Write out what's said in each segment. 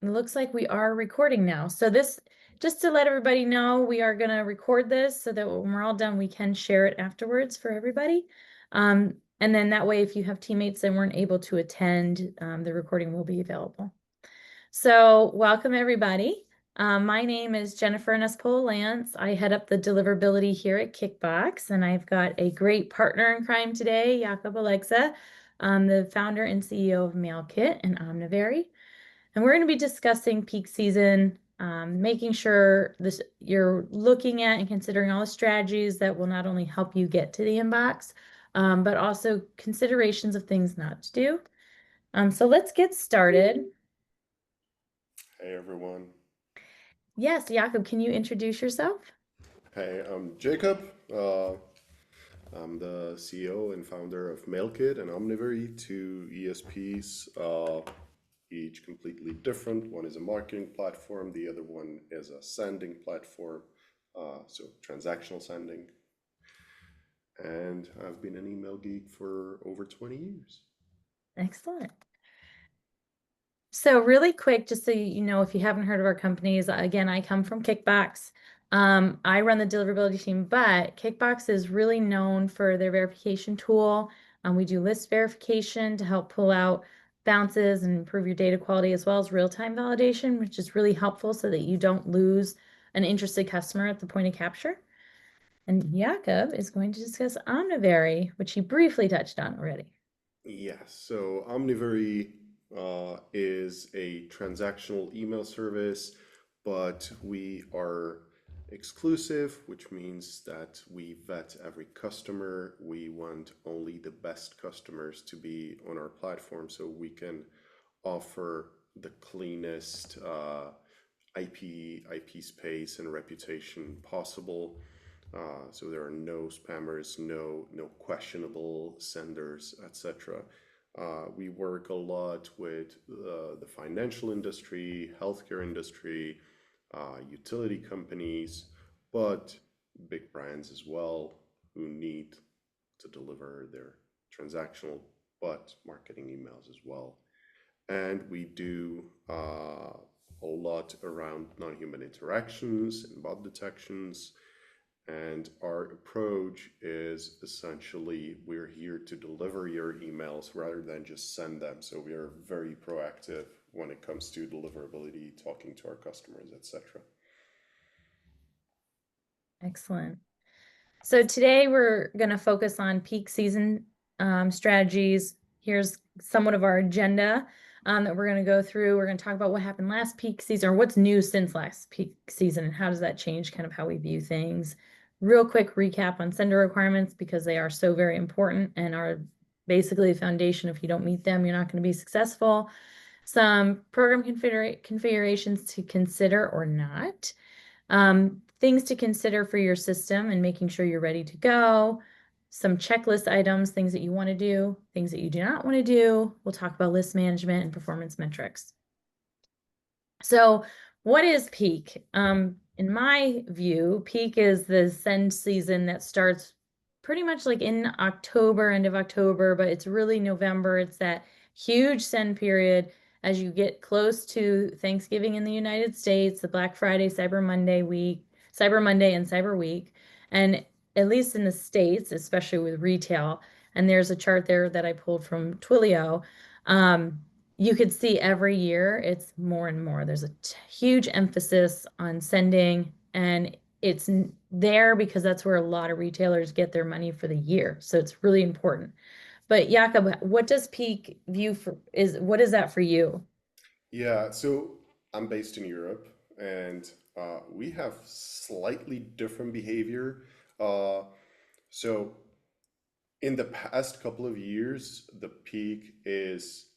It looks like we are recording now. So this, just to let everybody know, we are going to record this so that when we're all done, we can share it afterwards for everybody. And then that way, if you have teammates that weren't able to attend, the recording will be available. So welcome everybody. My name is Jennifer Nespola-Lance. I head up the deliverability here at Kickbox, and I've got a great partner in crime today, Jakob Alexa, the founder and CEO of MailKit and Omnivery. And we're going to be discussing peak season, making sure you're looking at and considering all the strategies that will not only help you get to the inbox, but also considerations of things not to do. So let's get started. Hey everyone. Yes, Jakob, can you introduce yourself? Hey, I'm Jacob. I'm the CEO and founder of MailKit and Omnivery, two ESPs, each completely different. One is a marketing platform, the other one is a sending platform, so transactional sending. And I've been an email geek for over 20 years. Excellent. So really quick, just so you know, if you haven't heard of our companies, again, I come from Kickbox. I run the deliverability team, but Kickbox is really known for their verification tool. We do list verification to help pull out bounces and improve your data quality, as well as real-time validation, which is really helpful so that you don't lose an interested customer at the point of capture. And Jakob is going to discuss Omnivery, which he briefly touched on already. Yes, so Omnivery is a transactional email service, but we are exclusive, which means that we vet every customer. We want only the best customers to be on our platform so we can offer the cleanest IP space and reputation possible. So there are no spammers, no questionable senders, etc. We work a lot with the financial industry, healthcare industry, utility companies, but big brands as well who need to deliver their transactional but marketing emails as well. And we do a lot around non-human interactions and bot detections. And our approach is essentially we're here to deliver your emails rather than just send them. So we are very proactive when it comes to deliverability, talking to our customers, etc. Excellent. So today we're going to focus on peak season strategies. Here's somewhat of our agenda that we're going to go through. We're going to talk about what happened last peak season, or what's new since last peak season, and how does that change kind of how we view things. Real quick recap on sender requirements, because they are so very important and are basically the foundation. If you don't meet them, you're not going to be successful. Some program configurations to consider or not. Things to consider for your system and making sure you're ready to go. Some checklist items, things that you want to do, things that you do not want to do. We'll talk about list management and performance metrics. So what is peak? In my view, peak is the send season that starts pretty much like in October, end of October, but it's really November. It's that huge send period as you get close to Thanksgiving in the United States, the Black Friday, Cyber Monday week, Cyber Monday and Cyber Week. And at least in the States, especially with retail, and there's a chart there that I pulled from Twilio, you could see every year it's more and more. There's a huge emphasis on sending, and it's there because that's where a lot of retailers get their money for the year. So it's really important. But Jakob, what does peak view for what is that for you? Yeah, so I'm based in Europe and we have slightly different behavior. Uh, so in the past couple of years, the peak is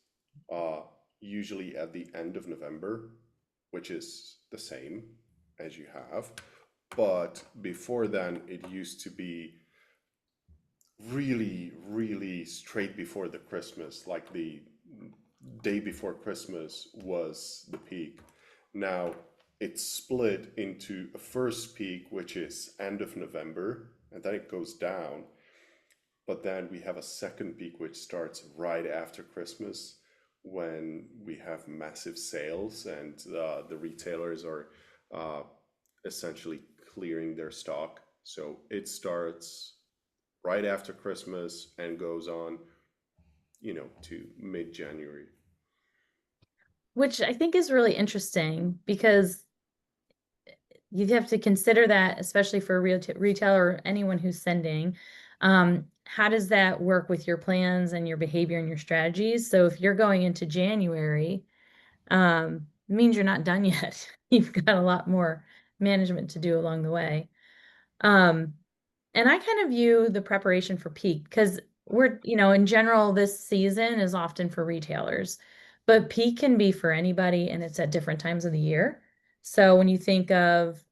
uh, usually at the end of November, which is the same as you have. But before then, it used to be really straight before the Christmas, like the day before Christmas was the peak. Now it's split into a first peak, which is end of November, and then it goes down. But then we have a second peak, which starts right after Christmas, when we have massive sales and the retailers are uh, essentially clearing their stock. So it starts right after Christmas and goes on, to mid-January. Which I think is really interesting because you have to consider that, especially for a retailer or anyone who's sending. How does that work with your plans and your behavior and your strategies? So if you're going into January, it means you're not done yet. You've got a lot more management to do along the way. Um, and I kind of view the preparation for peak because in general, this season is often for retailers, but peak can be for anybody and it's at different times of the year. So when you think of,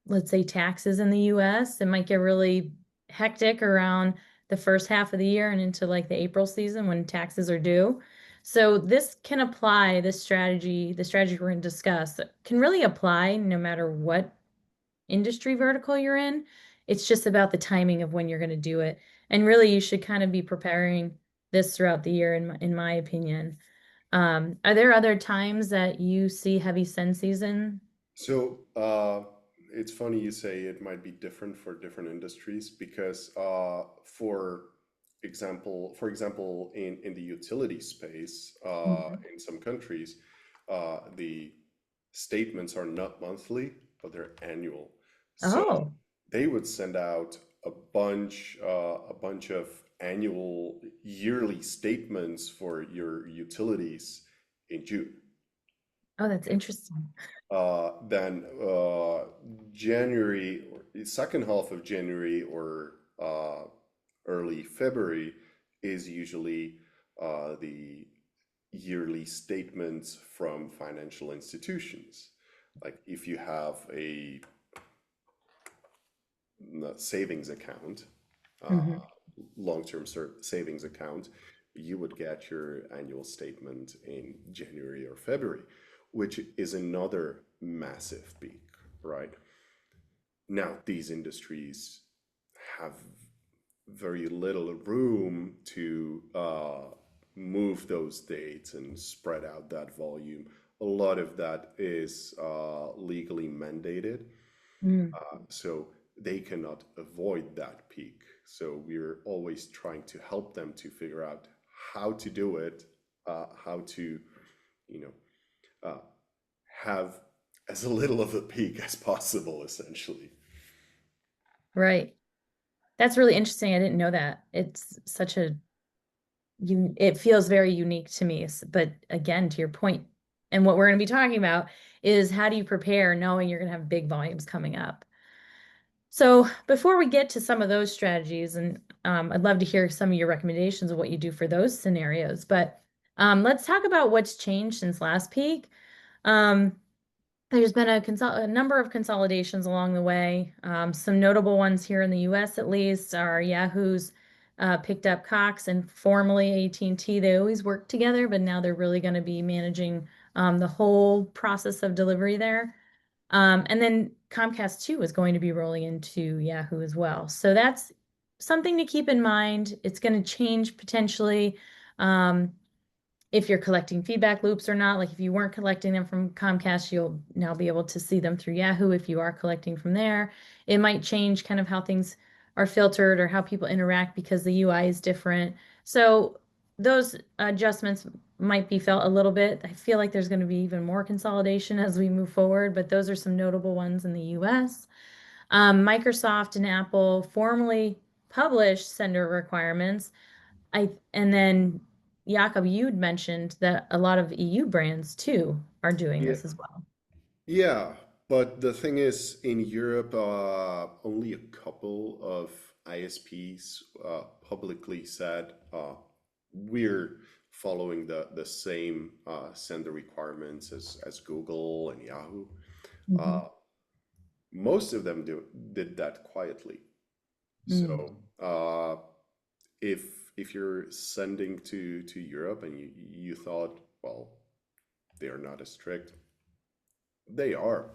let's say taxes in the US, it might get really hectic around the first half of the year and into like the April season when taxes are due. So this can apply, this strategy, the strategy we're going to discuss can really apply no matter what industry vertical you're in. It's just about the timing of when you're going to do it. And really, you should kind of be preparing this throughout the year, in my opinion. Are there other times that you see heavy send season? So it's funny you say it might be different for different industries because for example, in the utility space, Mhm. in some countries, the statements are not monthly, but they're annual. So Oh, they would send out a bunch of annual yearly statements for your utilities in June. oh, that's interesting. Then January, or second half of January, or early February is usually the yearly statements from financial institutions. Like if you have a savings account, uh, Hmm. long-term savings account, you would get your annual statement in January or February, which is another massive peak, right? Now, these industries have very little room to move those dates and spread out that volume. A lot of that is legally mandated, Mm, so they cannot avoid that peak. So we're always trying to help them to figure out how to do it, how to, you know, uh, have as little of a peak as possible, essentially. right. That's really interesting. I didn't know that. It's such a it feels very unique to me. But again, to your point, and what we're going to be talking about is how do you prepare knowing you're going to have big volumes coming up? So before we get to some of those strategies, and I'd love to hear some of your recommendations of what you do for those scenarios, but let's talk about what's changed since last peak. Um, there's been a number of consolidations along the way. Some notable ones here in the US at least are Yahoo's picked up Cox and formerly AT&T. They always worked together, but now they're really going to be managing the whole process of delivery there. And then Comcast 2 is going to be rolling into Yahoo as well. So that's something to keep in mind. It's going to change potentially. Um, if you're collecting feedback loops or not. Like if you weren't collecting them from Comcast, you'll now be able to see them through Yahoo if you are collecting from there. It might change kind of how things are filtered or how people interact because the UI is different. So those adjustments might be felt a little bit. I feel like there's going to be even more consolidation as we move forward, but those are some notable ones in the US. Microsoft and Apple formally published sender requirements. And then Jakob, you'd mentioned that a lot of EU brands too are doing Yeah, this as well. yeah, but the thing is, in Europe, only a couple of ISPs publicly said we're following the same sender requirements as Google and Yahoo. Hmm. Uh, Most of them did that quietly. Mm. So if if you're sending to Europe and you thought, well, they are not as strict, they are.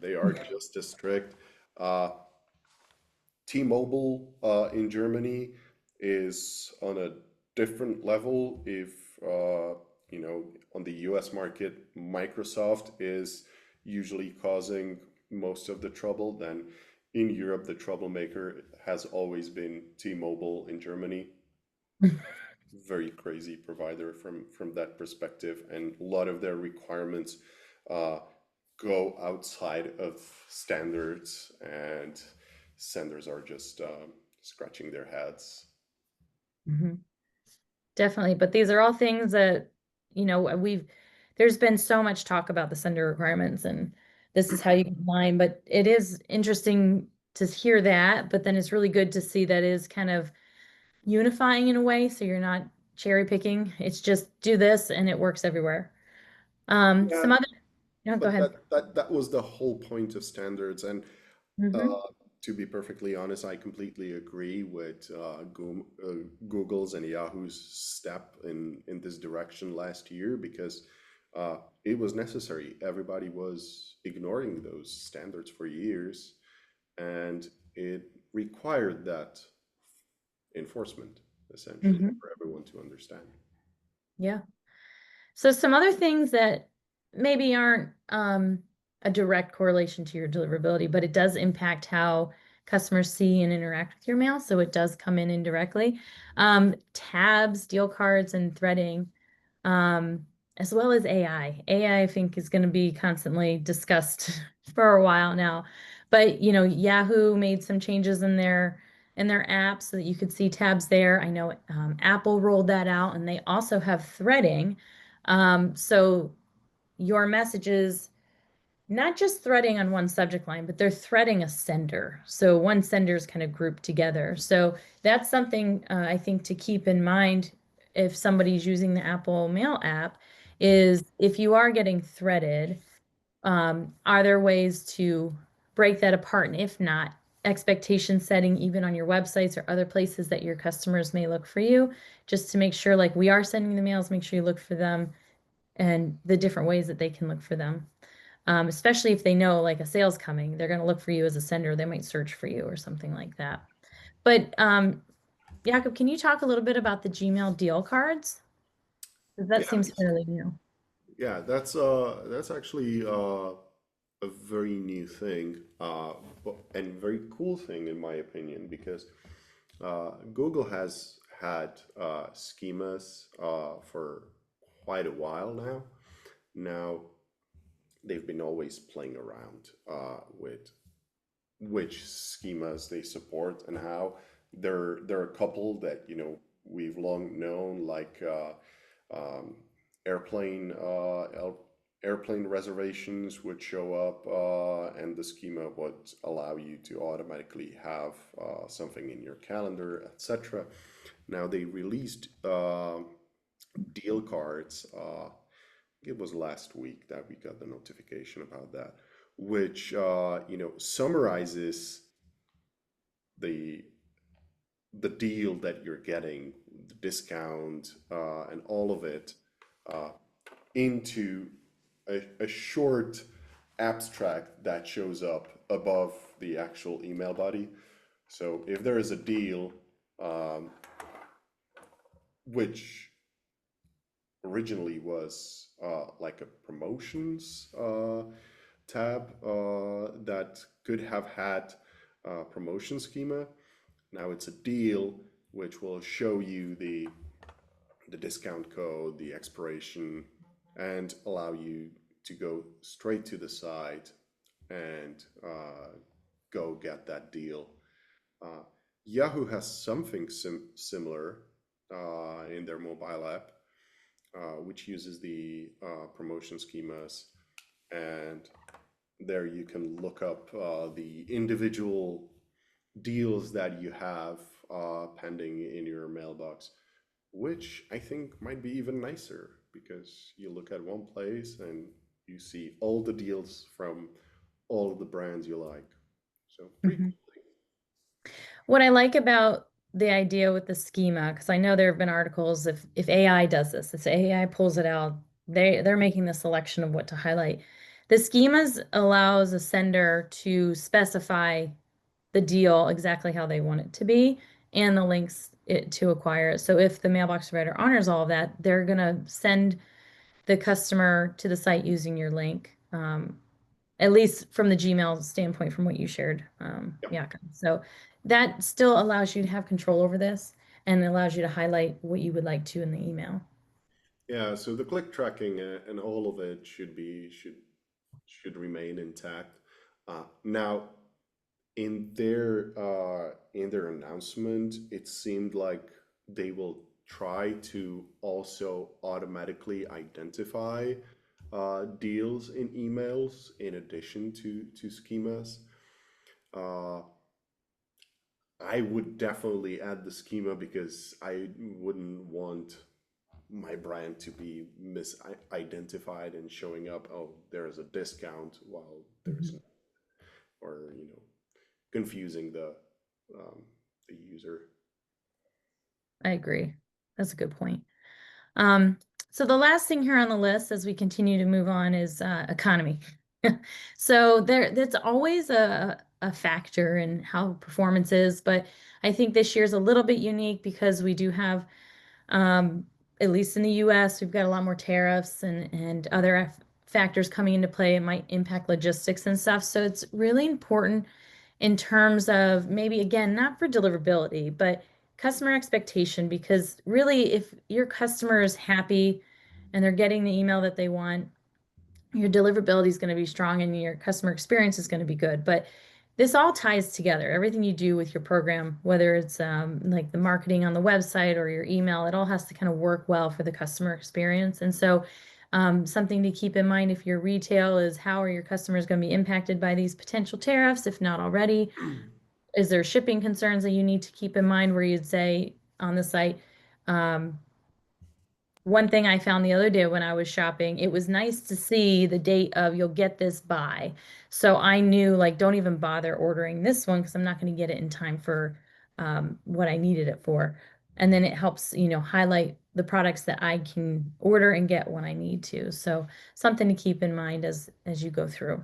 They are just as strict. Uh, T-Mobile in Germany is on a different level. If on the US market, Microsoft is usually causing most of the trouble. Then in Europe, the troublemaker has always been T-Mobile in Germany. Very crazy provider from that perspective, and a lot of their requirements uh, go outside of standards, and senders are just scratching their heads. Mhm. Definitely, but these are all things that, there's been so much talk about the sender requirements and this is how you comply, but it is interesting to hear that, but then it's really good to see that is kind of unifying in a way, so you're not cherry picking. It's just do this and it works everywhere. Yeah, Some other, no, go but ahead. that was the whole point of standards. And Hmm. to be perfectly honest, I completely agree with Google's and Yahoo's step in this direction last year, because it was necessary. Everybody was ignoring those standards for years, and it required that enforcement essentially Hmm. for everyone to understand. Yeah. So some other things that maybe aren't a direct correlation to your deliverability, but it does impact how customers see and interact with your mail. So it does come in indirectly. Tabs, deal cards, and threading, um, as well as AI. AI, I think, is going to be constantly discussed for a while now. But Yahoo made some changes in their app so that you could see tabs there. I know Apple rolled that out, and they also have threading. So your messages, not just threading on one subject line, but they're threading a sender. So one sender is kind of grouped together. So that's something I think to keep in mind if somebody's using the Apple Mail app is if you are getting threaded, are there ways to break that apart? And if not, expectation setting even on your websites or other places that your customers may look for you, just to make sure like we are sending the mails, make sure you look for them and the different ways that they can look for them. Especially if they know like a sale's coming, they're going to look for you as a sender. They might search for you or something like that. But Jakob, can you talk a little bit about the Gmail deal cards? 'Cause that Yeah, seems fairly new. yeah, that's actually a very new thing, and very cool thing in my opinion, because Google has had schemas for quite a while now. Now they've been always playing around with which schemas they support and how. There are a couple that we've long known, like um, airplane airplane reservations would show up, and the schema would allow you to automatically have something in your calendar, etc. Now they released deal cards. It was last week that we got the notification about that, which summarizes the the deal that you're getting, the discount, and all of it uh, into a short abstract that shows up above the actual email body. So if there is a deal, um, which originally was like a promotions tab that could have had a promotion schema. Now it's a deal which will show you the discount code, the expiration, and allow you to go straight to the site and go get that deal. Uh, Yahoo has something similar in their mobile app, which uses the promotion schemas, and there you can look up the individual deals that you have pending in your mailbox, which I think might be even nicer, because you look at one place and you see all the deals from all of the brands you like. So pretty Mhm. cool. What I like about the idea with the schema, because I know there have been articles if AI does this, if AI pulls it out, they're making the selection of what to highlight. The schemas allows a sender to specify the deal exactly how they want it to be, and the links to acquire it. So if the mailbox provider honors all of that, they're going to send the customer to the site using your link, at least from the Gmail standpoint, from what you shared. Yeah. Yeah. So that still allows you to have control over this and allows you to highlight what you would like to in the email. Yeah, so the click tracking and all of it should remain intact. Now, in their announcement, it seemed like they will try to also automatically identify deals in emails in addition to schemas. Uh, I would definitely add the schema because I wouldn't want my brand to be misidentified and showing up, oh, there's a discount while there's Mhm. or confusing um, the user. I agree. That's a good point. Um, so the last thing here on the list as we continue to move on is economy. So that's always a factor in how performance is, but I think this year's a little bit unique because we do have, um, at least in the US, we've got a lot more tariffs and other factors coming into play. It might impact logistics and stuff. So it's really important in terms of maybe, again, not for deliverability, but customer expectation, because really, if your customer is happy and they're getting the email that they want, your deliverability is going to be strong and your customer experience is going to be good. But this all ties together. Everything you do with your program, whether it's like the marketing on the website or your email, it all has to kind of work well for the customer experience. And so, something to keep in mind if you're retail is how are your customers going to be impacted by these potential tariffs, if not already? Is there shipping concerns that you need to keep in mind where you'd say on the site? Um, One thing I found the other day when I was shopping, it was nice to see the date of you'll get this by. So I knew, like, don't even bother ordering this one because I'm not going to get it in time for what I needed it for. And then it helps, highlight the products that I can order and get when I need to. So something to keep in mind as you go through.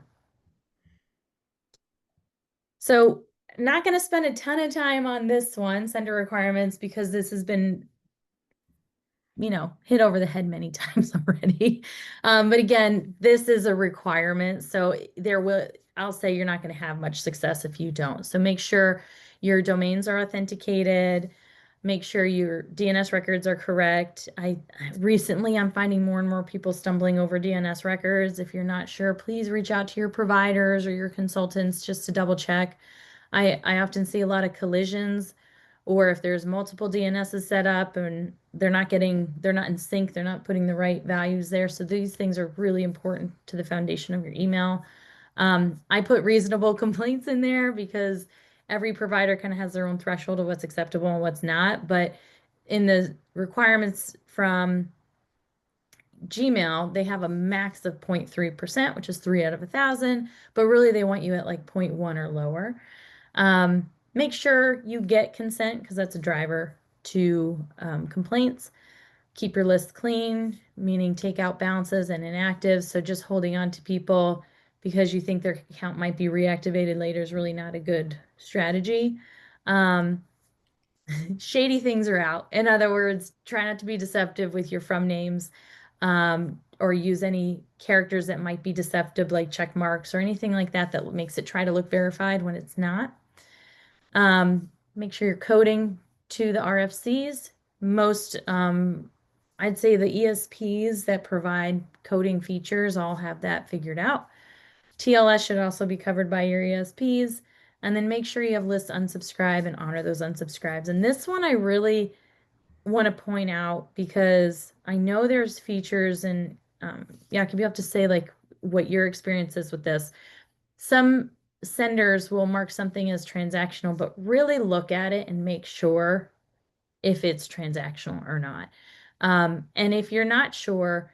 So not going to spend a ton of time on this one, sender requirements, because this has been hit over the head many times already. But again, this is a requirement. So I'll say you're not going to have much success if you don't. So make sure your domains are authenticated. Make sure your DNS records are correct. I'm finding more and more people stumbling over DNS records. If you're not sure, please reach out to your providers or your consultants just to double check. I often see a lot of collisions, or if there's multiple DNSs set up and they're not in sync, they're not putting the right values there. So these things are really important to the foundation of your email. I put reasonable complaints in there because every provider kind of has their own threshold of what's acceptable and what's not. But in the requirements from Gmail, they have a max of 0.3%, which is 3 out of 1,000, but really they want you at like 0.1 or lower. Make sure you get consent because that's a driver to complaints. Keep your list clean, meaning take out bounces and inactives. So just holding on to people because you think their account might be reactivated later is really not a good strategy. Um, Shady things are out. In other words, try not to be deceptive with your from names, or use any characters that might be deceptive, like check marks or anything like that that makes it try to look verified when it's not. Make sure you're coding to the RFCs. Most, I'd say the ESPs that provide coding features all have that figured out. TLS should also be covered by your ESPs. And then make sure you have list unsubscribe and honor those unsubscribes. And this one I really want to point out because I know there's features and yeah, you have to say like what your experience is with this. Some senders will mark something as transactional, but really look at it and make sure if it's transactional or not. And if you're not sure,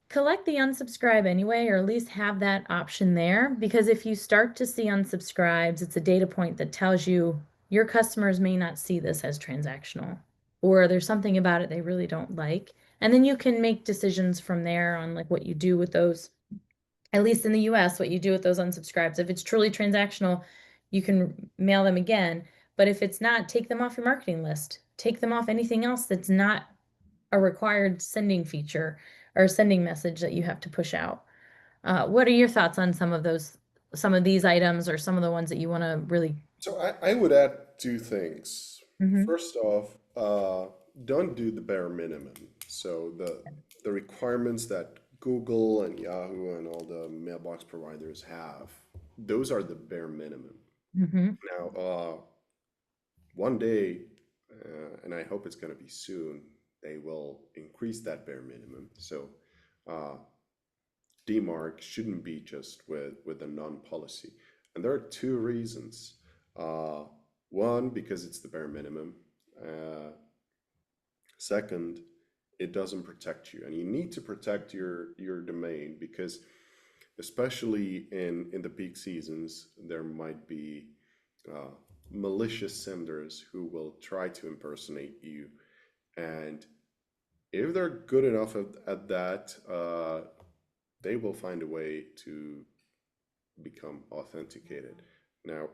collect the unsubscribe anyway, or at least have that option there. Because if you start to see unsubscribes, it's a data point that tells you your customers may not see this as transactional, or there's something about it they really don't like. And then you can make decisions from there on like what you do with those, at least in the US, what you do with those unsubscribes. If it's truly transactional, you can mail them again. But if it's not, take them off your marketing list. Take them off anything else that's not a required sending feature or sending message that you have to push out. What are your thoughts on some of these items or some of the ones that you want to really? So I would add two things. Mhm. First off, don't do the bare minimum. So the requirements that Google and Yahoo and all the mailbox providers have, those are the bare minimum. Mhm. Now, one day, and I hope it's going to be soon, they will increase that bare minimum. So uh, DMARC shouldn't be just with a non-policy. And there are two reasons. Uh, One, because it's the bare minimum. Second, it doesn't protect you. And you need to protect your domain because especially in the peak seasons, there might be uh, malicious senders who will try to impersonate you. And if they're good enough at that, they will find a way to become authenticated. Now,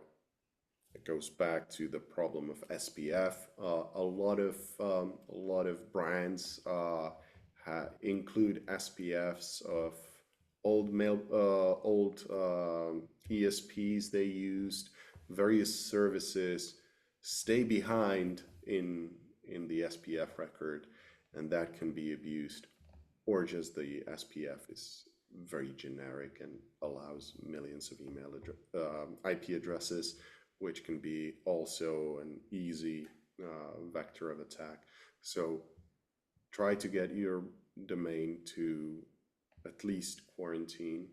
it goes back to the problem of SPF. A lot of brands include SPFs of old ESPs they used. Various services stay behind in the SPF record, and that can be abused. Or just the SPF is very generic and allows millions of IP addresses, which can be also an easy vector of attack. So try to get your domain to at least quarantine,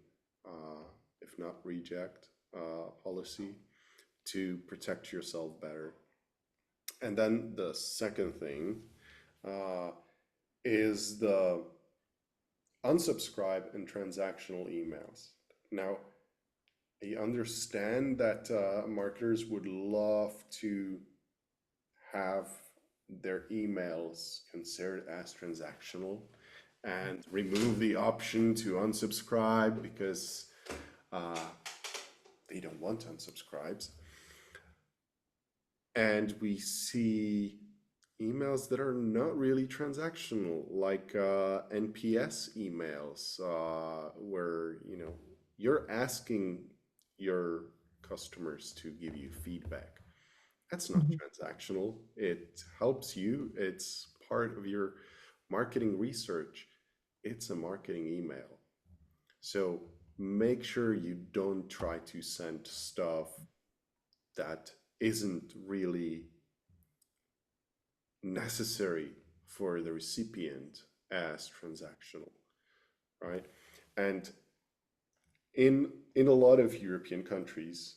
if not reject policy, to protect yourself better. And then the second thing uh, is the unsubscribe and transactional emails. Now, I understand that marketers would love to have their emails considered as transactional and remove the option to unsubscribe because uh, they don't want unsubscribes. And we see emails that are not really transactional, like NPS emails, where you're asking your customers to give you feedback. That's not Mhm. transactional. It helps you. It's part of your marketing research. It's a marketing email. So make sure you don't try to send stuff that isn't really necessary for the recipient as transactional, right? And in a lot of European countries,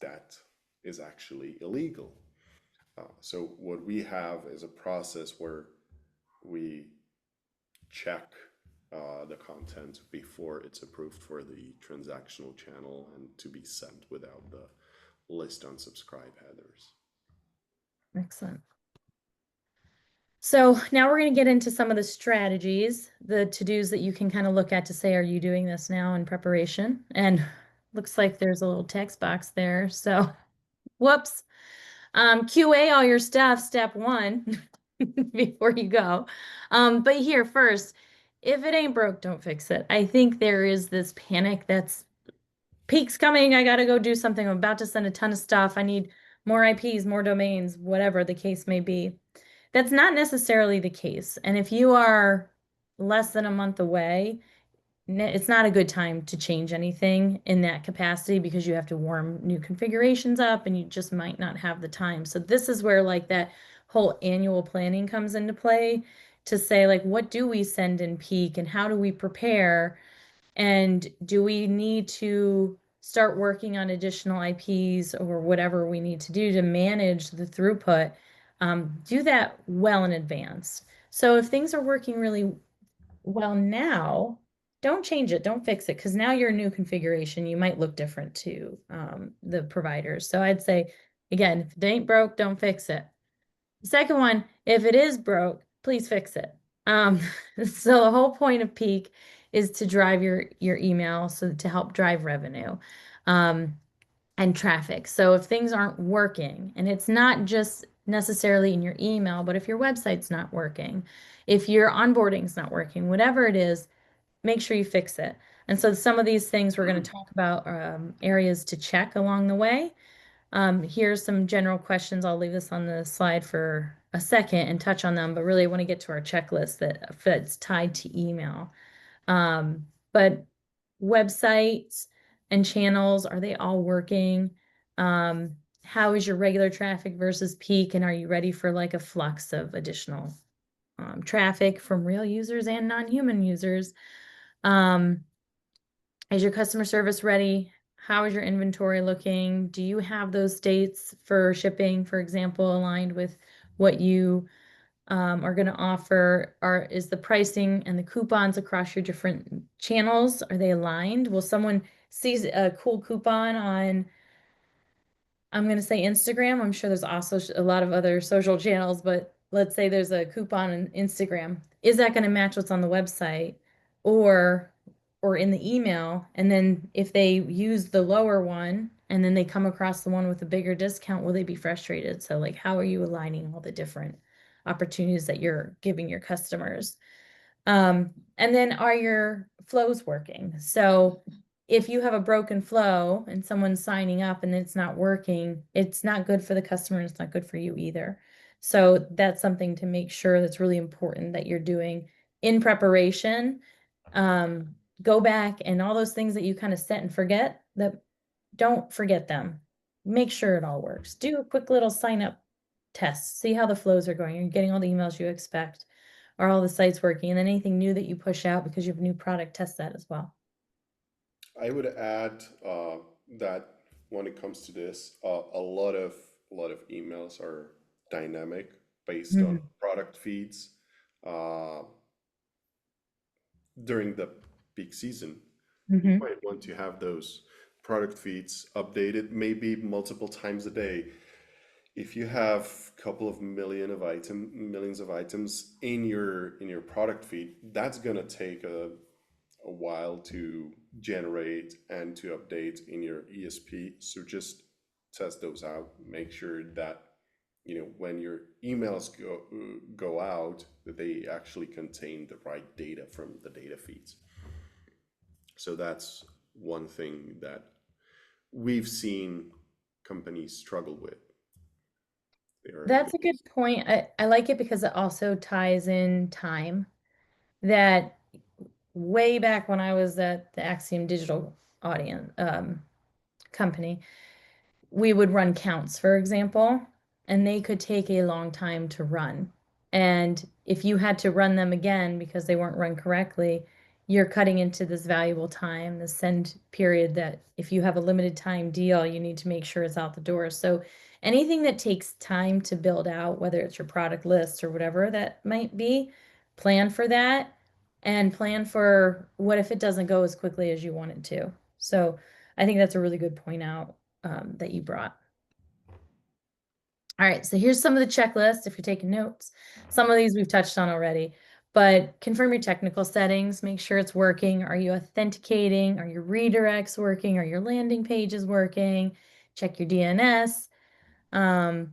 that is actually illegal. So what we have is a process where we check the content before it's approved for the transactional channel and to be sent without the list unsubscribe headers. Excellent. So now we're going to get into some of the strategies, the to-dos that you can kind of look at to say, are you doing this now in preparation? And looks like there's a little text box there. So whoops. QA all your stuff, step one, before you go. But here first, if it ain't broke, don't fix it. I think there is this panic that's peak's coming. I gotta go do something. I'm about to send a ton of stuff. I need more IPs, more domains, whatever the case may be. That's not necessarily the case. And if you are less than a month away, it's not a good time to change anything in that capacity because you have to warm new configurations up and you just might not have the time. So this is where like that whole annual planning comes into play to say like, what do we send in peak and how do we prepare? And do we need to start working on additional IPs or whatever we need to do to manage the throughput? Do that well in advance. So if things are working really well now, don't change it, don't fix it, because now your new configuration, you might look different to the providers. So I'd say, again, if it ain't broke, don't fix it. The second one, if it is broke, please fix it. Um, so the whole point of Peak is to drive your email, so to help drive revenue. Um, and traffic. So if things aren't working, and it's not just necessarily in your email, but if your website's not working, if your onboarding's not working, whatever it is, make sure you fix it. And so some of these things we're going to talk about areas to check along the way. Here's some general questions. I'll leave this on the slide for a second and touch on them, but really I want to get to our checklist that's tied to email. But websites and channels, are they all working? How is your regular traffic versus peak? And are you ready for like a flux of additional traffic from real users and non-human users? Um, is your customer service ready? How is your inventory looking? Do you have those dates for shipping, for example, aligned with what you are going to offer? Is the pricing and the coupons across your different channels, are they aligned? Will someone see a cool coupon on, I'm going to say Instagram? I'm sure there's also a lot of other social channels, but let's say there's a coupon on Instagram. Is that going to match what's on the website or or in the email? And then if they use the lower one and then they come across the one with a bigger discount, will they be frustrated? So like, how are you aligning all the different opportunities that you're giving your customers? And then are your flows working? So if you have a broken flow and someone's signing up and it's not working, it's not good for the customer and it's not good for you either. So that's something to make sure that's really important that you're doing in preparation. Go back and all those things that you kind of set and forget, that don't forget them. Make sure it all works. Do a quick little sign up test. See how the flows are going. Are you getting all the emails you expect? Are all the sites working? And then anything new that you push out because you have a new product, test that as well. I would add that when it comes to this, a lot of emails are dynamic based on Mhm. product feeds uh, during the peak season. You Mhm. might want to have those product feeds updated maybe multiple times a day. If you have a couple of millions of items in your product feed, that's gonna take a while to generate and to update in your ESP. So just test those out. Make sure that when your emails go out, that they actually contain the right data from the data feeds. So that's one thing that we've seen companies struggle with. They're That's a good point. I like it because it also ties in time. That way back when I was at the Axiom Digital audience company, we would run counts, for example, and they could take a long time to run. And if you had to run them again because they weren't run correctly, you're cutting into this valuable time, the send period that if you have a limited time deal, you need to make sure it's out the door. So anything that takes time to build out, whether it's your product list or whatever that might be, plan for that and plan for what if it doesn't go as quickly as you want it to. So I think that's a really good point out that you brought. All right, so here's some of the checklist if you're taking notes. Some of these we've touched on already, but confirm your technical settings, make sure it's working. Are you authenticating? Are your redirects working? Are your landing pages working? Check your DNS. Um,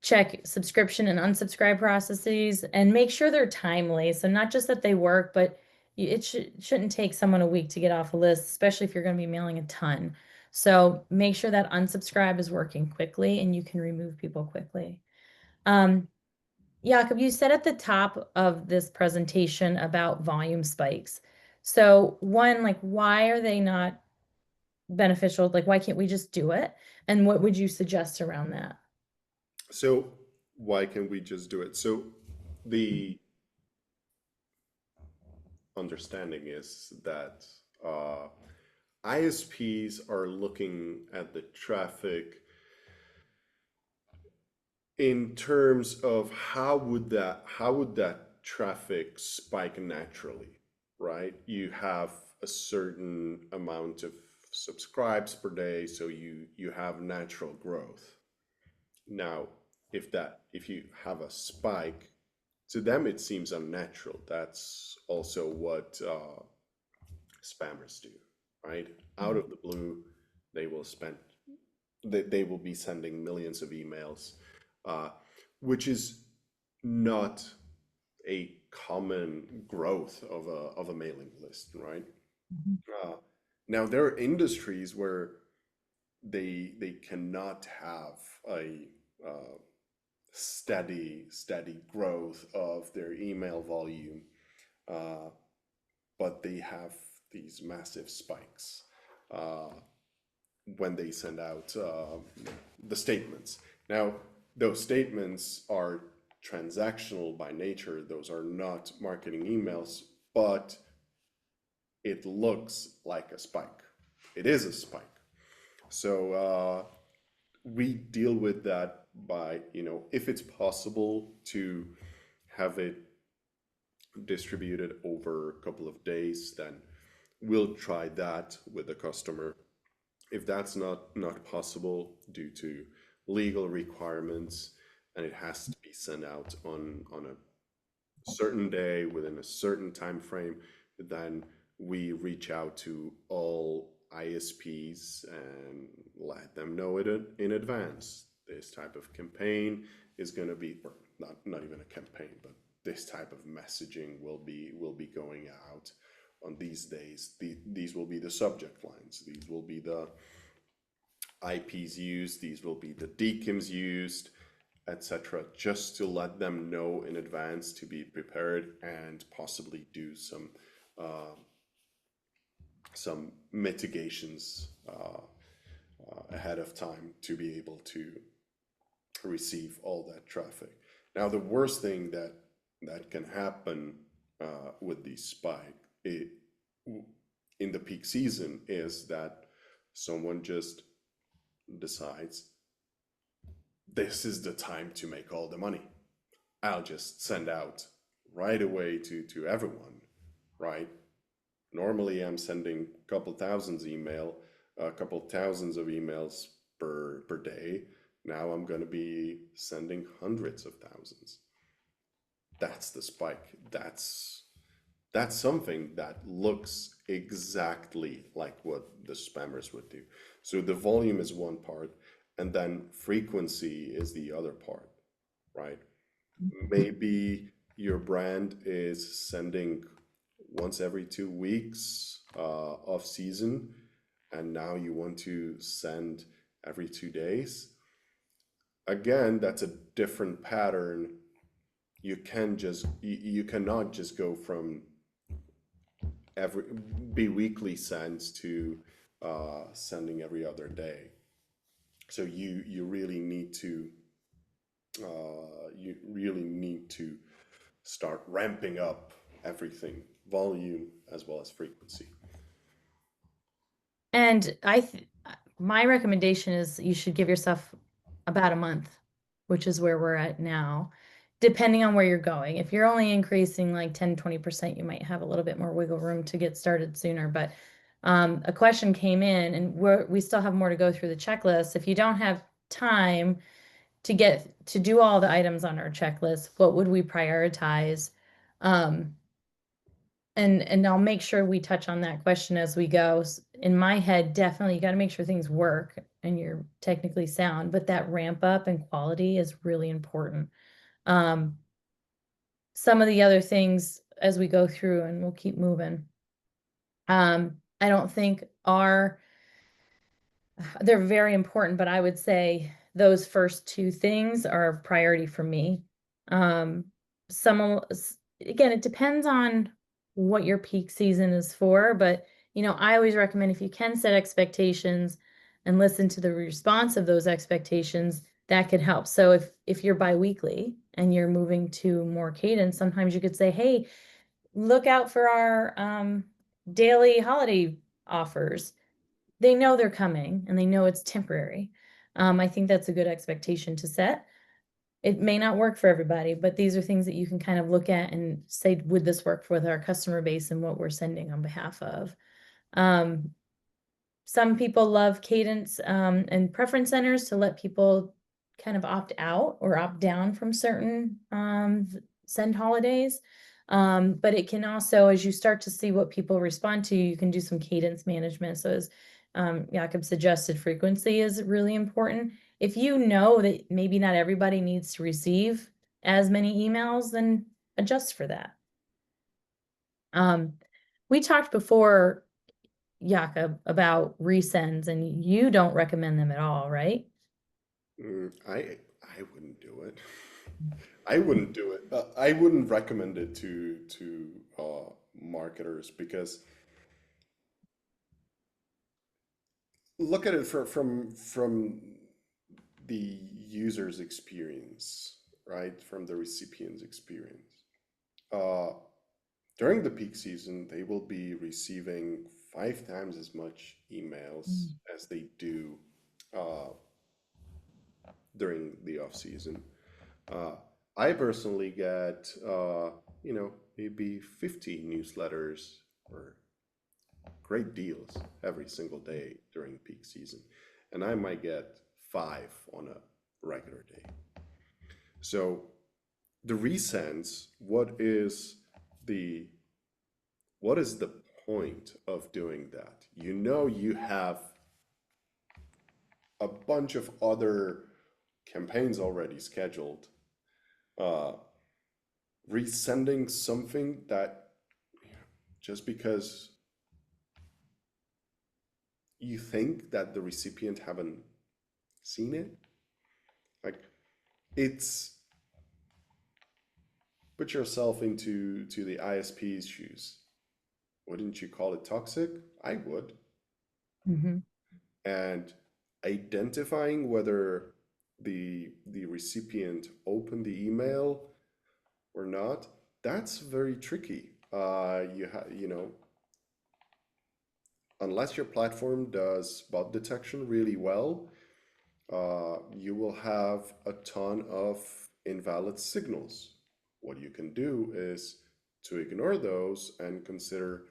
check subscription and unsubscribe processes and make sure they're timely. So not just that they work, but it shouldn't take someone a week to get off a list, especially if you're going to be mailing a ton. So make sure that unsubscribe is working quickly and you can remove people quickly. Um, Jakob, you said at the top of this presentation about volume spikes. So one, like, why are they not beneficial? Like, why can't we just do it? And what would you suggest around that? So why can't we just do it? So the understanding is that ISPs are looking at the traffic in terms of how would that traffic spike naturally, right? You have a certain amount of subscribes per day, so you have natural growth. Now, if you have a spike, to them it seems unnatural. That's also what spammers do, right? Out of the blue, they will spend. they will be sending millions of emails, uh, which is not a common growth of a mailing list, right? Mhm. Uh, Now there are industries where they cannot have a steady growth of their email volume, uh, but they have these massive spikes uh, when they send out the statements. Now, those statements are transactional by nature, those are not marketing emails, but it looks like a spike. It is a spike. So we deal with that by, if it's possible to have it distributed over a couple of days, then we'll try that with the customer. If that's not possible due to legal requirements and it has to be sent out on a certain day within a certain time frame, then we reach out to all ISPs and let them know it in advance. This type of campaign is going to be, or not even a campaign, but this type of messaging will be going out on these days. These will be the subject lines. These will be the IPs used. These will be the DKIMs used, etc., just to let them know in advance to be prepared and possibly do some mitigations ahead of time to be able to receive all that traffic. Now, the worst thing that can happen with the spike in the peak season is that someone just decides this is the time to make all the money. I'll just send out right away to everyone, right? Normally, I'm sending a couple thousands of emails per day. Now I'm going to be sending hundreds of thousands. That's the spike. That's something that looks exactly like what the spammers would do. So the volume is one part, and then frequency is the other part, right? Maybe your brand is sending once every 2 weeks off season, and now you want to send every 2 days. Again, that's a different pattern. You cannot just go from every bi-weekly sends to sending every other day. So you really need to start ramping up everything, volume as well as frequency. And my recommendation is you should give yourself about a month, which is where we're at now, depending on where you're going. If you're only increasing like 10, 20%, you might have a little bit more wiggle room to get started sooner. But a question came in, and we still have more to go through the checklist. If you don't have time to do all the items on our checklist, what would we prioritize? And I'll make sure we touch on that question as we go. In my head, definitely you got to make sure things work and you're technically sound, but that ramp up and quality is really important. Some of the other things as we go through, and we'll keep moving. I don't think they're very important, but I would say those first two things are a priority for me. Some again, it depends on what your peak season is for, but I always recommend if you can set expectations and listen to the response of those expectations, that could help. So if you're biweekly and you're moving to more cadence, sometimes you could say, hey, look out for our daily holiday offers. They know they're coming and they know it's temporary. I think that's a good expectation to set. It may not work for everybody, but these are things that you can kind of look at and say, would this work with our customer base and what we're sending on behalf of? Some people love cadence and preference centers to let people kind of opt out or opt down from certain send holidays. But it can also, as you start to see what people respond to, you can do some cadence management. So as Jakob's suggested frequency is really important. If you know that maybe not everybody needs to receive as many emails, then adjust for that. We talked before, Jakob, about resends, and you don't recommend them at all, right? I wouldn't do it. I wouldn't do it. I wouldn't recommend it to marketers because look at it from the user's experience, right? From the recipient's experience. Uh, During the peak season, they will be receiving 5 times as much emails Mm. as they do uh, during the off season. Uh, I personally get, maybe 50 newsletters or great deals every single day during peak season, and I might get five on a regular day. So the resends, the what is the point of doing that? You know, you have a bunch of other campaigns already scheduled. Uh, Resending something that just because you think that the recipient haven't seen it, like it's put yourself into the ISP's shoes. Wouldn't you call it toxic? I would. Mm-hmm. And identifying whether the recipient opened the email or not, that's very tricky. Unless your platform does bot detection really well, you will have a ton of invalid signals. What you can do is to ignore those and consider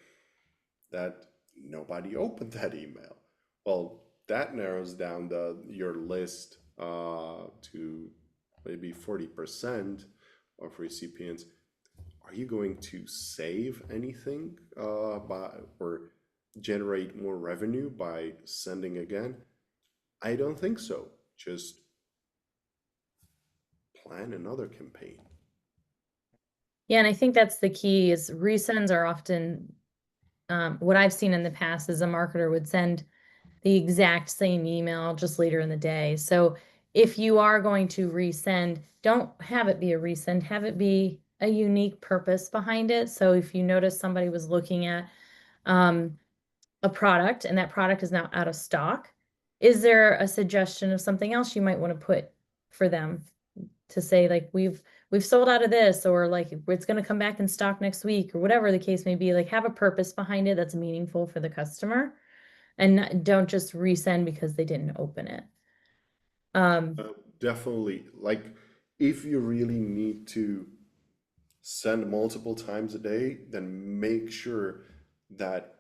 that nobody opened that email. Well, that narrows down your list to maybe 40% of recipients. Are you going to save anything by or generate more revenue by sending again? I don't think so. Just plan another campaign. Yeah, and I think that's the key is resends are often what I've seen in the past is a marketer would send the exact same email just later in the day. So if you are going to resend, don't have it be a resend, have it be a unique purpose behind it. So if you notice somebody was looking at um, a product and that product is now out of stock, is there a suggestion of something else you might want to put for them to say like we've sold out of this, or like it's going to come back in stock next week, or whatever the case may be, like have a purpose behind it that's meaningful for the customer and don't just resend because they didn't open it. Um, Definitely, like if you really need to send multiple times a day, then make sure that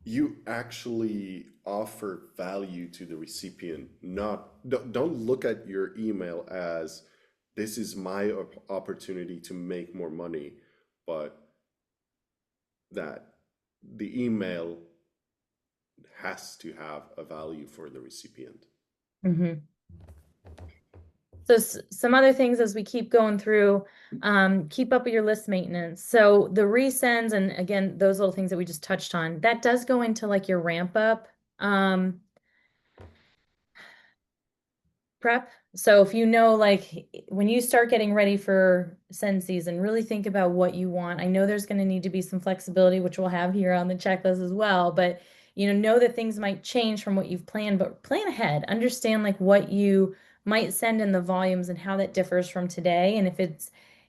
you actually offer value to the recipient. Not don't look at your email as this is my opportunity to make more money, but that the email has to have a value for the recipient. mhm. So some other things as we keep going through, keep up with your list maintenance. So the resends, and again, those little things that we just touched on, that does go into like your ramp up. Prep. So if you know, like when you start getting ready for send season, really think about what you want. I know there's going to need to be some flexibility, which we'll have here on the checklist as well, but know that things might change from what you've planned, but plan ahead. Understand like what you might send in the volumes and how that differs from today. And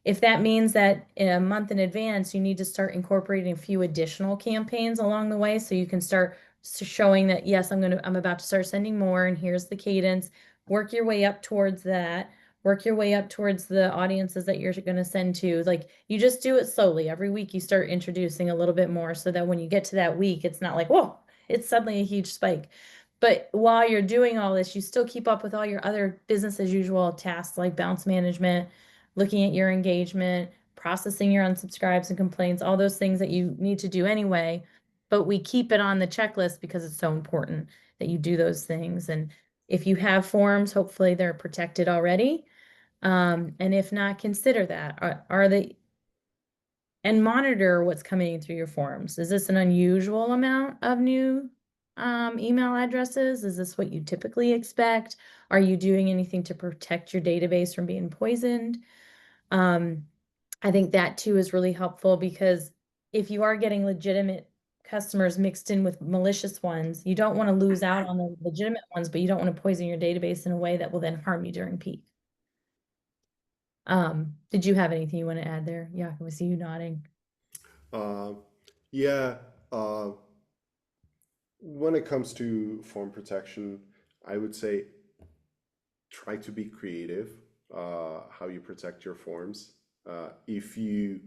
if that means that in a month in advance, you need to start incorporating a few additional campaigns along the way so you can start showing that yes, I'm about to start sending more and here's the cadence. Work your way up towards that. Work your way up towards the audiences that you're going to send to. Like you just do it slowly. Every week you start introducing a little bit more so that when you get to that week, it's not like, whoa, it's suddenly a huge spike. But while you're doing all this, you still keep up with all your other business as usual tasks like bounce management, looking at your engagement, processing your unsubscribes and complaints, all those things that you need to do anyway. but we keep it on the checklist because it's so important that you do those things. And if you have forms, hopefully they're protected already. And if not, consider that. Are they, and monitor what's coming in through your forms. Is this an unusual amount of new email addresses? Is this what you typically expect? Are you doing anything to protect your database from being poisoned? Um, I think that too is really helpful because if you are getting legitimate customers mixed in with malicious ones, you don't want to lose out on the legitimate ones, but you don't want to poison your database in a way that will then harm you during peak. Did you have anything you want to add there? Yeah, I see you nodding. Uh, yeah, when it comes to form protection, I would say try to be creative how you protect your forms. If you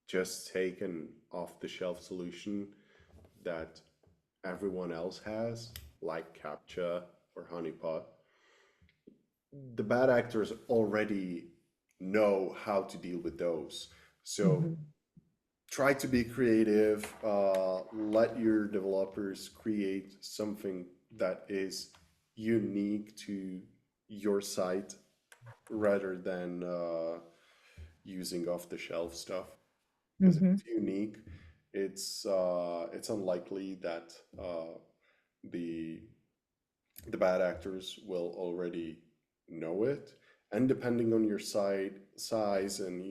just take an off-the-shelf solution that everyone else has, like CAPTCHA or Honeypot, the bad actors already know how to deal with those. So Mhm. try to be creative. Let your developers create something that is unique to your site rather than using off-the-shelf stuff. Because if Mhm. it's unique, it's unlikely that the the bad actors will already know it. And depending on your site size, and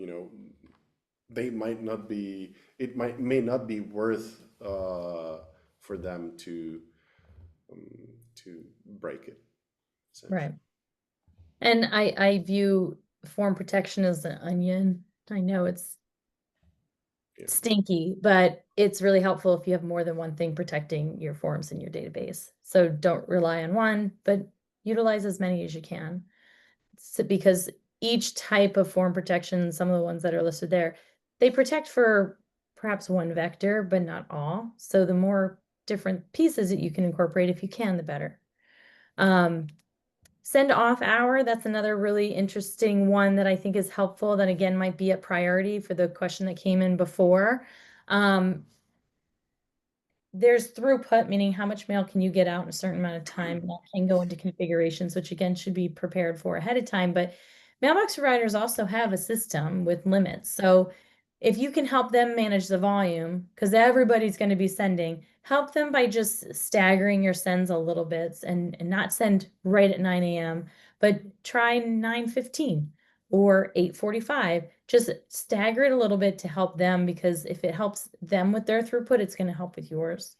they might not be. It may not be worth for them to break it, Right. essentially. And I view form protection as an onion. I know it's Yeah. stinky, but it's really helpful if you have more than one thing protecting your forms in your database. So don't rely on one, but utilize as many as you can. So, because each type of form protection, some of the ones that are listed there, they protect for perhaps one vector, but not all. So the more different pieces that you can incorporate, if you can, the better. Um, Send off hour, that's another really interesting one that I think is helpful, that again might be a priority for the question that came in before. Um, there's throughput, meaning how much mail can you get out in a certain amount of time. And that can go into configurations, which again should be prepared for ahead of time. But mailbox providers also have a system with limits. So if you can help them manage the volume, because everybody's going to be sending, help them by just staggering your sends a little bit and not send right at 9 a.m., but try 9:15 or 8:45. Just stagger it a little bit to help them, because if it helps them with their throughput, it's going to help with yours.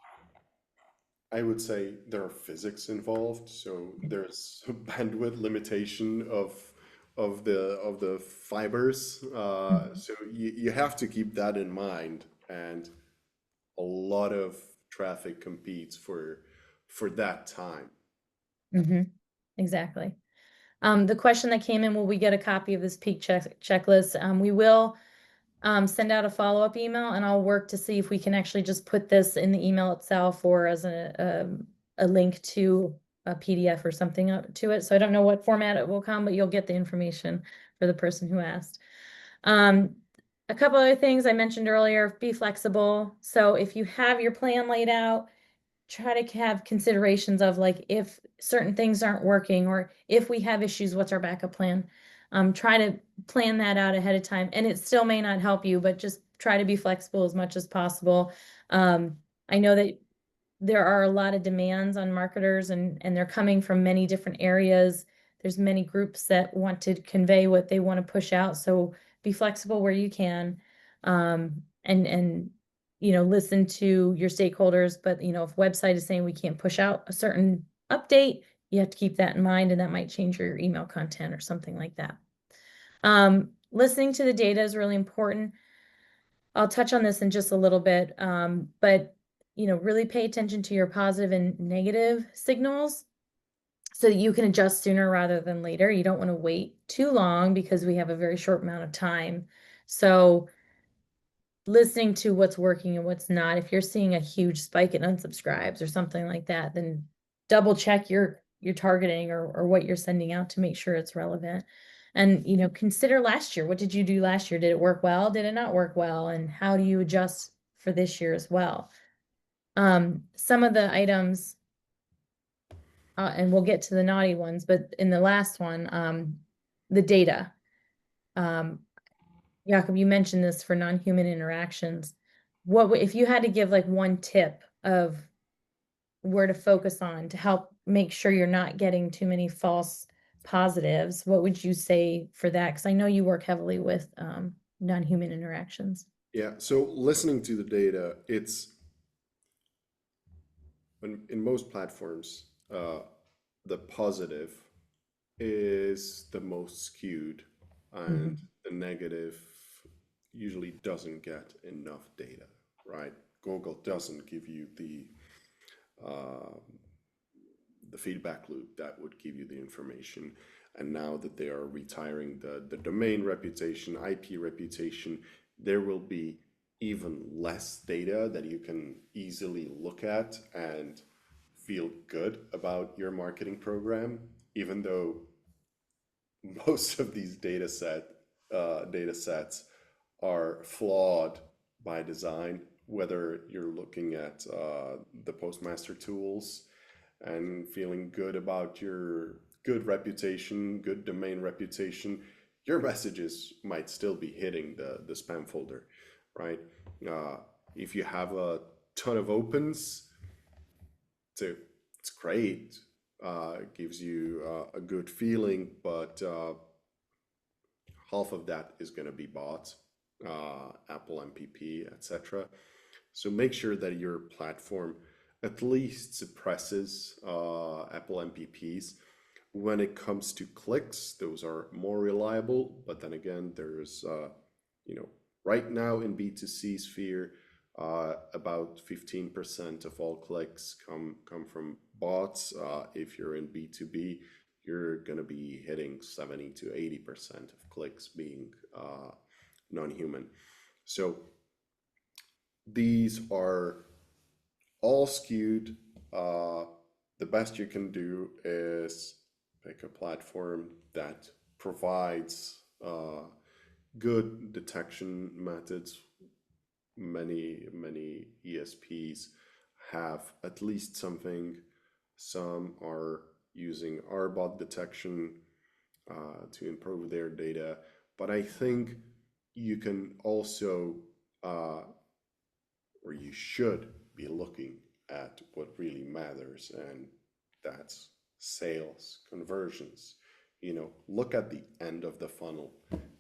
I would say there are physics involved, so there's a bandwidth limitation of the fibers. Mhm. So you have to keep that in mind, and a lot of traffic competes for that time. Exactly. The question that came in, will we get a copy of this peak checklist? We will send out a follow-up email, and I'll work to see if we can actually just put this in the email itself or as a link to a PDF or something to it. So I don't know what format it will come, but you'll get the information for the person who asked. Um, a couple other things I mentioned earlier, be flexible. So if you have your plan laid out, try to have considerations of, like, if certain things aren't working or if we have issues, what's our backup plan? Try to plan that out ahead of time, and it still may not help you, but just try to be flexible as much as possible. I know that there are a lot of demands on marketers, and they're coming from many different areas. There's many groups that want to convey what they want to push out. So be flexible where you can. And listen to your stakeholders. But if website is saying we can't push out a certain update, you have to keep that in mind, and that might change your email content or something like that. Listening to the data is really important. I'll touch on this in just a little bit, but really pay attention to your positive and negative signals so that you can adjust sooner rather than later. You don't want to wait too long because we have a very short amount of time. So listening to what's working and what's not. If you're seeing a huge spike in unsubscribes or something like that, then double check your targeting or what you're sending out to make sure it's relevant. And consider last year. What did you do last year? Did it work well? Did it not work well? And how do you adjust for this year as well? Some of the items, and we'll get to the naughty ones, but in the last one, the data. Um, Jakob, you mentioned this for non-human interactions. If you had to give like one tip of where to focus on to help make sure you're not getting too many false positives, what would you say for that? Because I know you work heavily with non-human interactions. Yeah, so listening to the data, it's in most platforms, the positive is the most skewed, and Mhm. the negative usually doesn't get enough data, right? Google doesn't give you uh, the feedback loop that would give you the information. And now that they are retiring the domain reputation, IP reputation, there will be even less data that you can easily look at and feel good about your marketing program, even though most of these data sets are flawed by design, whether you're looking at the postmaster tools and feeling good about your good reputation, good domain reputation, your messages might still be hitting the spam folder, right? Uh, if you have a ton of opens, so it's great. It gives you a good feeling, but half of that is going to be bots, Apple MPP, etc. So make sure that your platform at least suppresses Apple MPPs. When it comes to clicks, those are more reliable. But then again, there's, right now in B2C sphere, about 15% of all clicks come from bots. If you're in B2B, you're going to be hitting 70 to 80% of clicks being non-human. So these are all skewed. Uh, the best you can do is pick a platform that provides good detection methods. Many ESPs have at least something. Some are using RBOT detection to improve their data. But I think you can also, or you should be looking at what really matters, and that's sales, conversions. Look at the end of the funnel.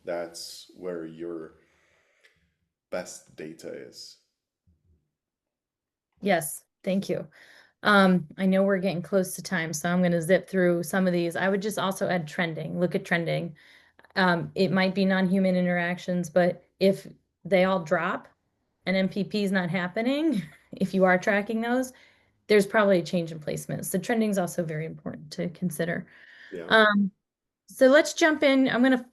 That's where your best data is. Yes, thank you. I know we're getting close to time, so I'm going to zip through some of these. I would just also add trending. Look at trending. It might be non-human interactions, but if they all drop and MPP is not happening, if you are tracking those, there's probably a change in placement. So trending is also very important to consider. Yeah. Um, so let's jump in. I'm going to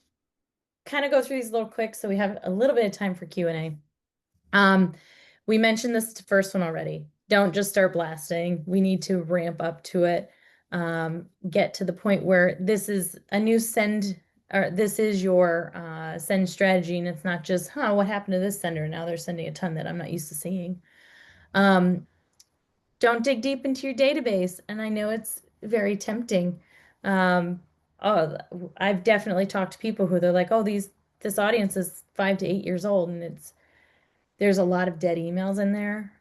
kind of go through these a little quick so we have a little bit of time for Q&A. We mentioned this first one already. Don't just start blasting. We need to ramp up to it. Get to the point where this is a new send, or this is your send strategy, and it's not just, what happened to this sender? Now they're sending a ton that I'm not used to seeing. Don't dig deep into your database, and I know it's very tempting. Um, oh, I've definitely talked to people who they're like, oh, this audience is 5 to 8 years old, and there's a lot of dead emails in there.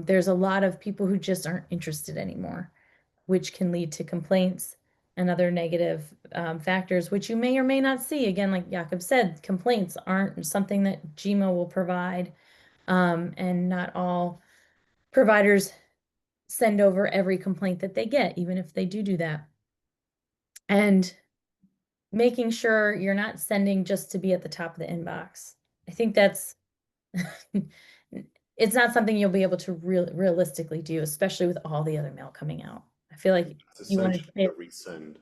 There's a lot of people who just aren't interested anymore, which can lead to complaints and other negative factors, which you may or may not see. Again, like Jakob said, complaints aren't something that Gmail will provide, and not all providers send over every complaint that they get, even if they do that. And making sure you're not sending just to be at the top of the inbox. I think that's it's not something you'll be able to realistically do, especially with all the other mail coming out. I feel like That's you want to essentially say, the resend.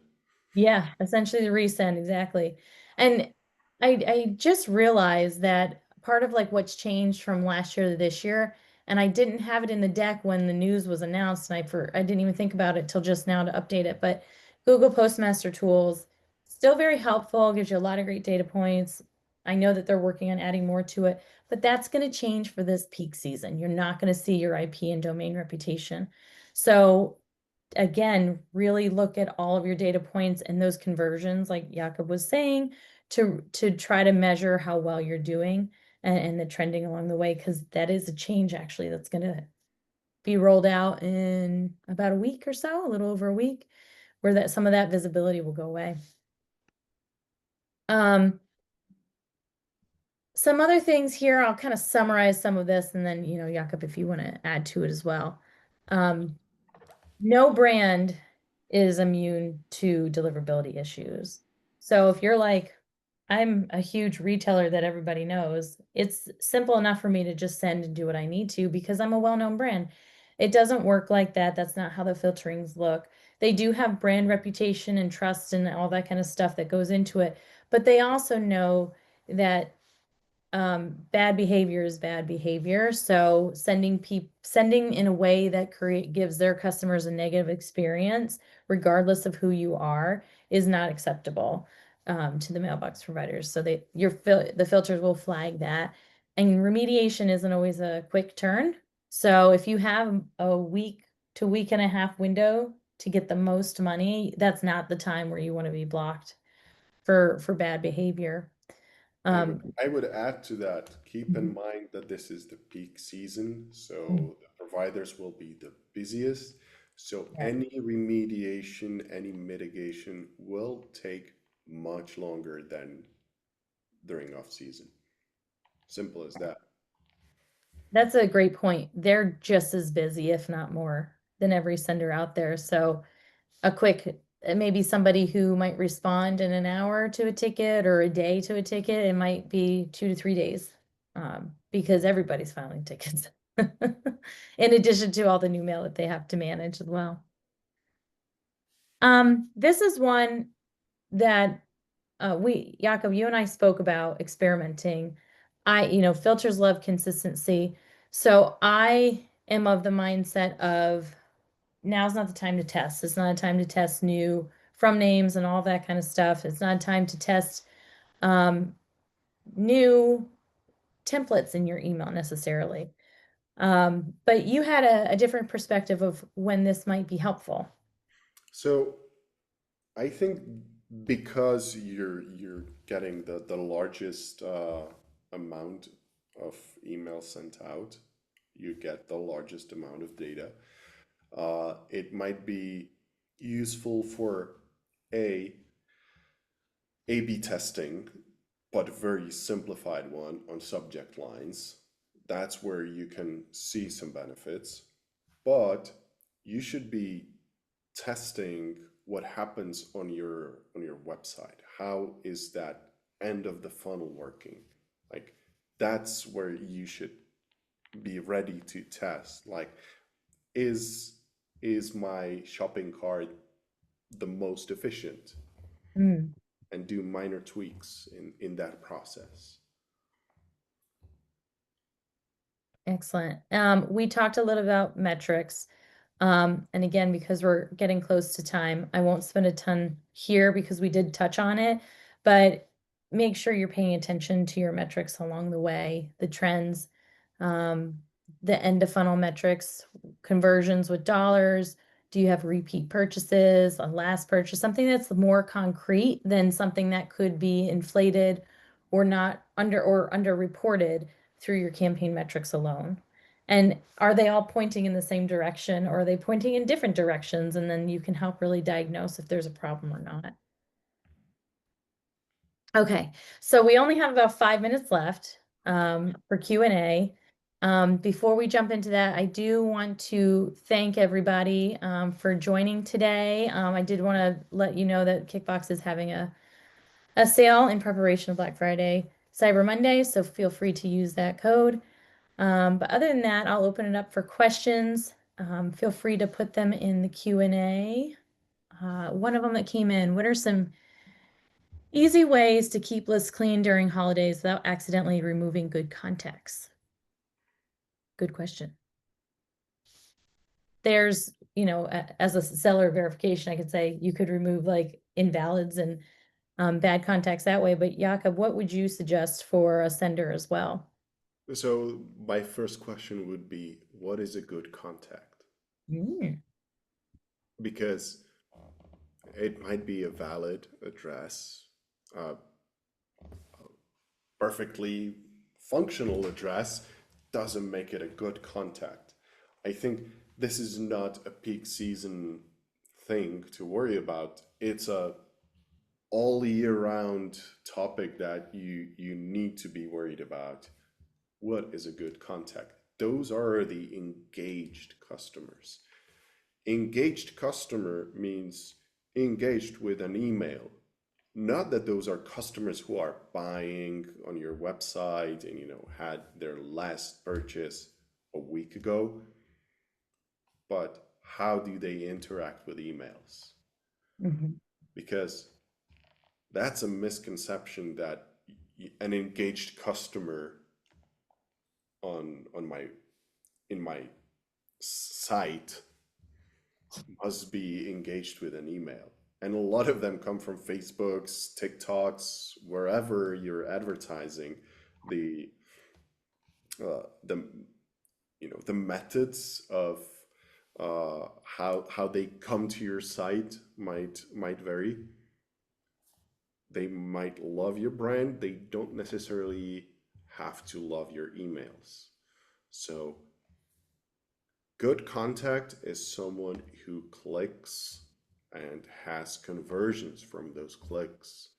yeah, essentially the resend, exactly. And I just realized that part of like what's changed from last year to this year, and I didn't have it in the deck when the news was announced, and I didn't even think about it till just now to update it, but Google Postmaster Tools still very helpful, gives you a lot of great data points. I know that they're working on adding more to it, but that's going to change for this peak season. You're not going to see your IP and domain reputation. So again, really look at all of your data points and those conversions, like Jakob was saying, to try to measure how well you're doing and the trending along the way, because that is a change actually that's going to be rolled out in about a week or so, a little over a week, where that some of that visibility will go away. Some other things here, I'll kind of summarize some of this, and then, Jakob, if you want to add to it as well. No brand is immune to deliverability issues. So if you're like, I'm a huge retailer that everybody knows, it's simple enough for me to just send and do what I need to because I'm a well-known brand. It doesn't work like that. That's not how the filterings look. They do have brand reputation and trust and all that kind of stuff that goes into it, but they also know that bad behavior is bad behavior. So sending in a way that gives their customers a negative experience, regardless of who you are, is not acceptable to the mailbox providers. So the filters will flag that. And remediation isn't always a quick turn. So if you have a week to week and a half window to get the most money, that's not the time where you want to be blocked for bad behavior. I would add to that, keep in mind that this is the peak season, so the providers will be the busiest. So Yeah. any remediation, any mitigation will take much longer than during off season. Simple as that. That's a great point. They're just as busy, if not more, than every sender out there. So maybe somebody who might respond in an hour to a ticket or a day to a ticket, it might be 2 to 3 days, because everybody's filing tickets. In addition to all the new mail that they have to manage as well. This is one that Jakob, you and I spoke about experimenting. Filters love consistency. So I am of the mindset of now's not the time to test. It's not a time to test new from names and all that kind of stuff. It's not a time to test new templates in your email necessarily. But you had a different perspective of when this might be helpful. So I think because you're getting the largest amount of emails sent out, you get the largest amount of data. It might be useful for a A/B testing, but very simplified one on subject lines. That's where you can see some benefits. But you should be testing what happens on your website. How is that end of the funnel working? Like that's where you should be ready to test. Like is is my shopping cart the most efficient? Mm. And do minor tweaks in that process. Excellent. We talked a little about metrics. And again, because we're getting close to time, I won't spend a ton here because we did touch on it, but make sure you're paying attention to your metrics along the way, the trends, um, the end of funnel metrics, conversions with dollars. Do you have repeat purchases, a last purchase, something that's more concrete than something that could be inflated or not under reported through your campaign metrics alone? And are they all pointing in the same direction or are they pointing in different directions? And then you can help really diagnose if there's a problem or not. Okay, so we only have about 5 minutes left for Q&A. Before we jump into that, I do want to thank everybody for joining today. I did want to let you know that Kickbox is having a sale in preparation of Black Friday, Cyber Monday, so feel free to use that code. But other than that, I'll open it up for questions. Feel free to put them in the Q&A. One of them that came in, what are some easy ways to keep lists clean during holidays without accidentally removing good contacts? Good question. There's, as a seller verification, I could say you could remove like invalids and bad contacts that way. But Jakob, what would you suggest for a sender as well? So my first question would be, what is a good contact? Mm. Because it might be a valid address, a perfectly functional address, doesn't make it a good contact. I think this is not a peak season thing to worry about. It's a all year round topic that you need to be worried about. What is a good contact? Those are the engaged customers. Engaged customer means engaged with an email. Not that those are customers who are buying on your website and had their last purchase a week ago, but how do they interact with emails? Mhm. Because that's a misconception that an engaged customer on my in my site must be engaged with an email. And a lot of them come from Facebooks, TikToks, wherever you're advertising. The the methods of how they come to your site might vary. They might love your brand. They don't necessarily have to love your emails. So good contact is someone who clicks and has conversions from those clicks.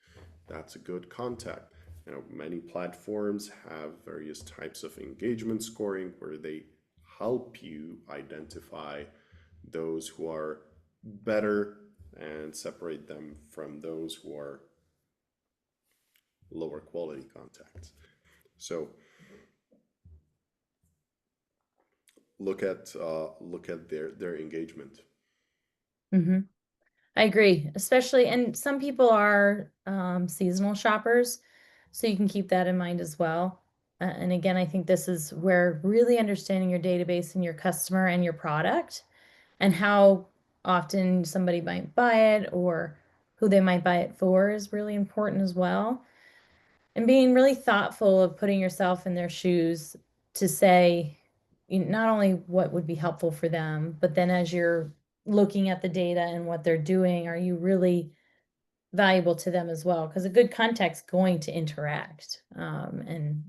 That's a good contact. Many platforms have various types of engagement scoring where they help you identify those who are better and separate them from those who are lower quality contacts. So look at their engagement. Mm-hmm. I agree, especially, and some people are seasonal shoppers, so you can keep that in mind as well. And again, I think this is where really understanding your database and your customer and your product and how often somebody might buy it or who they might buy it for is really important as well. And being really thoughtful of putting yourself in their shoes to say not only what would be helpful for them, but then as you're looking at the data and what they're doing, are you really valuable to them as well? Because a good contact's going to interact and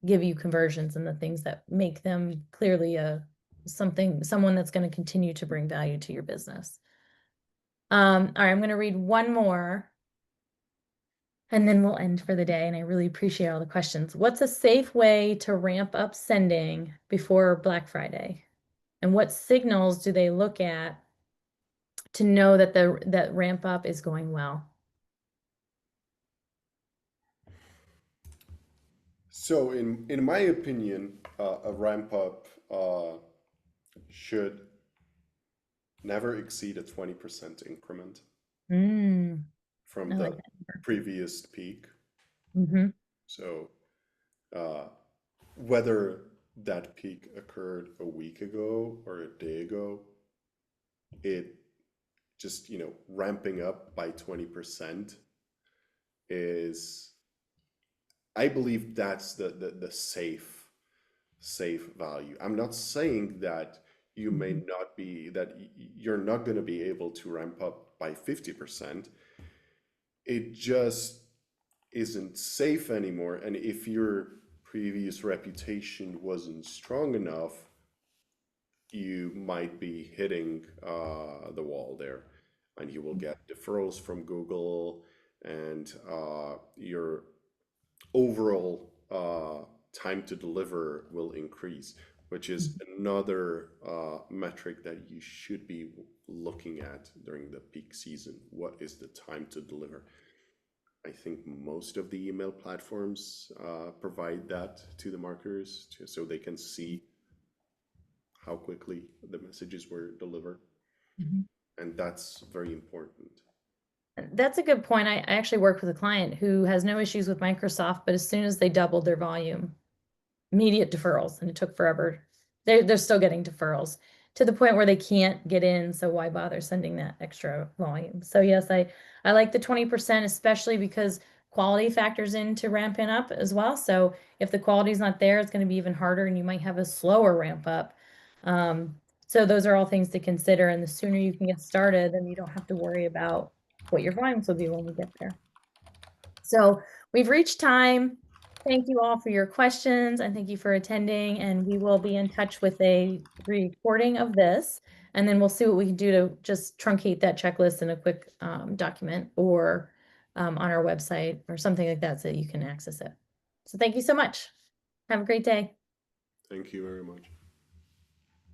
give you conversions and the things that make them clearly someone that's going to continue to bring value to your business. All right, I'm going to read one more and then we'll end for the day. And I really appreciate all the questions. What's a safe way to ramp up sending before Black Friday? And what signals do they look at to know that that ramp up is going well? So in my opinion, a ramp up should never exceed a 20% increment Mm, from I like the that. previous peak. Mm-hmm. So uh, whether that peak occurred a week ago or a day ago, it just, ramping up by 20% is, I believe that's the safe value. I'm not saying that you may Mm-hmm. not be, that you're not going to be able to ramp up by 50%. It just isn't safe anymore. And if your previous reputation wasn't strong enough, you might be hitting the wall there, and you will get deferrals from Google, and your overall time to deliver will increase, which is another metric that you should be looking at during the peak season. What is the time to deliver? I think most of the email platforms provide that to the marketers so they can see how quickly the messages were delivered. Mm-hmm. And that's very important. That's a good point. I actually worked with a client who has no issues with Microsoft, but as soon as they doubled their volume, immediate deferrals, and it took forever. They're still getting deferrals. to the point where they can't get in, so why bother sending that extra volume? So yes, I like the 20%, especially because quality factors into ramping up as well. So if the quality's not there, it's going to be even harder and you might have a slower ramp up. So those are all things to consider, and the sooner you can get started, then you don't have to worry about what your volumes will be when we get there. So we've reached time. Thank you all for your questions and thank you for attending. And we will be in touch with a recording of this. And then we'll see what we can do to just truncate that checklist in a quick document or on our website or something like that so that you can access it. So thank you so much. Have a great day. Thank you very much.